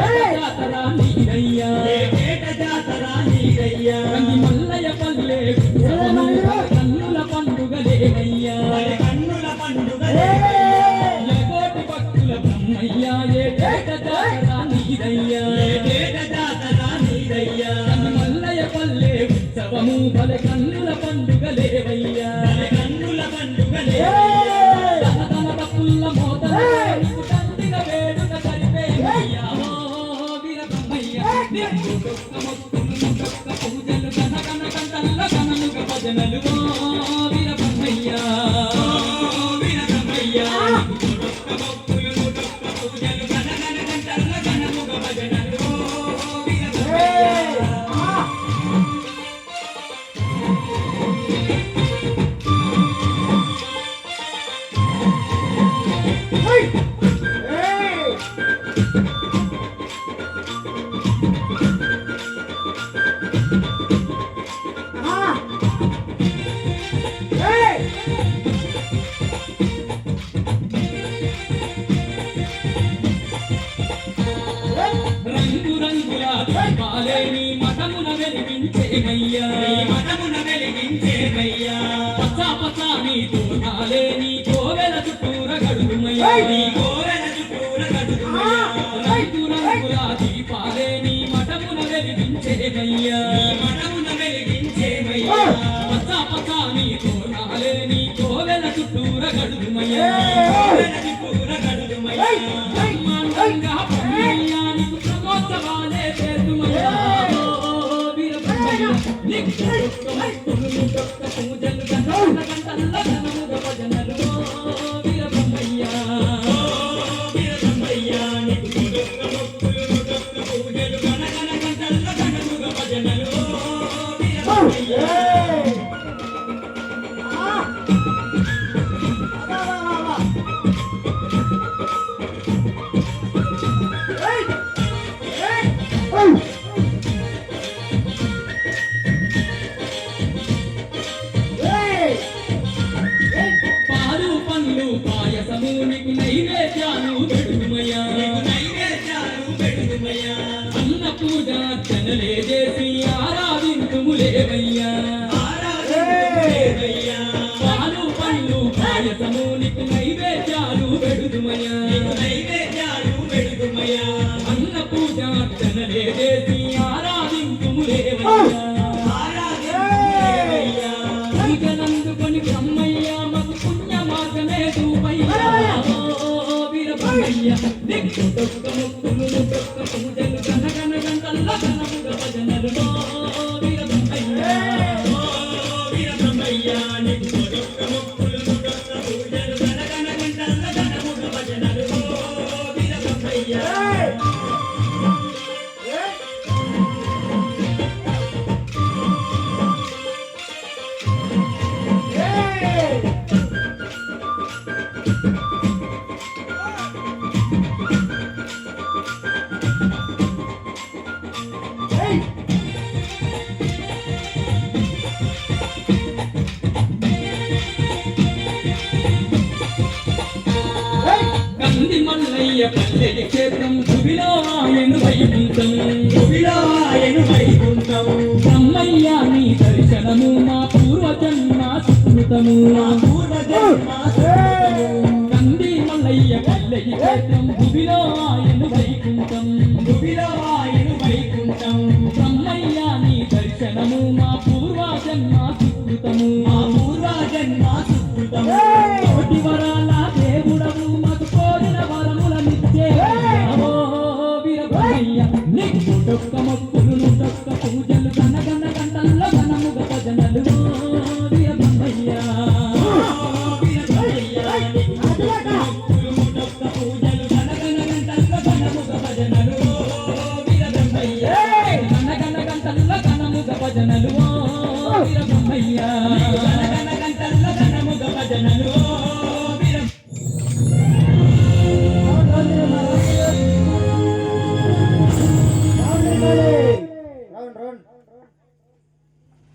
జాతర నీదయ్యా కంది మల్లయ్య పల్లె కన్నుల పండుగలేనయ్యా కోటి భక్తుల బ్రహ్మయ్యా ఏటేట జాతర నీదయ్యా కంది మల్లయ్య పల్లె ఉత్సవము బలె కన్నుల పండుగలేవయ్యా తన భక్తుల మోతల కంటిగా వేడుక సరిపోయ్యా పూజలు కన కన కంటల్ల కనలుగ భజనలు వీరబ్రహ్మయ్యా పూజలు కన కన కంటల్ల కనలుగ భజనలు రంగు రంగుల దీపాలేని మఠమున వెలిగించేనయ్యా పచ్చ పచ్చాని తోటాలేని కోవెల చుట్టూర గడుగుమయ్యా రంగు రంగుల దీపాలేని మఠమున వెలిగించేనయ్యా పచ్చ పచ్చాని తోటాలేని కోవెల చుట్టూర గడుగుమయ్యా పూజలు గంటల్ల కనముగ భజనలు వీరబ్రహ్మయ్యా పూజలు గన గంటల్ల కనముగ భజనలు వీరబ్రహ్మయ్యా పాలు పండ్లు పాయసము నీకు నైవేద్యాలు పెడుమయ్యా అన్న పూజ జనలే చేసి ఆరాధింతుములేవయ్యా పాలు పండ్లు పాయసము నీకు నైవేద్యాలు పెడుమయ్యా అన్న పూజ జనలే చేసి ఆరాధింతుములేవయ్యా నందుకొని బ్రహ్మయ్య మగు పుణ్య మార్గమే చూపయ్యా వీరబ్రహ్మయ్య నీకు దొక్క ముక్కులు దొక్క పూజలు గన గన గంటల్ల కనముగ భజనలు వీరబ్రహ్మయ్య నీకు దొక్క ముక్కులు దొక్క పూజలు గన గన గంటల్ల కనముగ భజనలు వీరబ్రహ్మయ్య కంది మల్లయ్య పల్లె క్షేత్రం గుబిలో ఆయను వైకుంఠం బ్రహ్మయ్య నీ దర్శనము మా పూర్వజన్మ సుకృతము కంది మల్లయ్య పల్లె క్షేత్రం గుబిలో ఆయను వైకుంఠం బ్రహ్మయ్య నీ దర్శనము మా పూర్వజన్మ సుకృతము కోటి వరాల దేవుడము మాకు కోరిన వరముల నిత్యే వీరబ్రహ్మయ్య నీకు దొక్క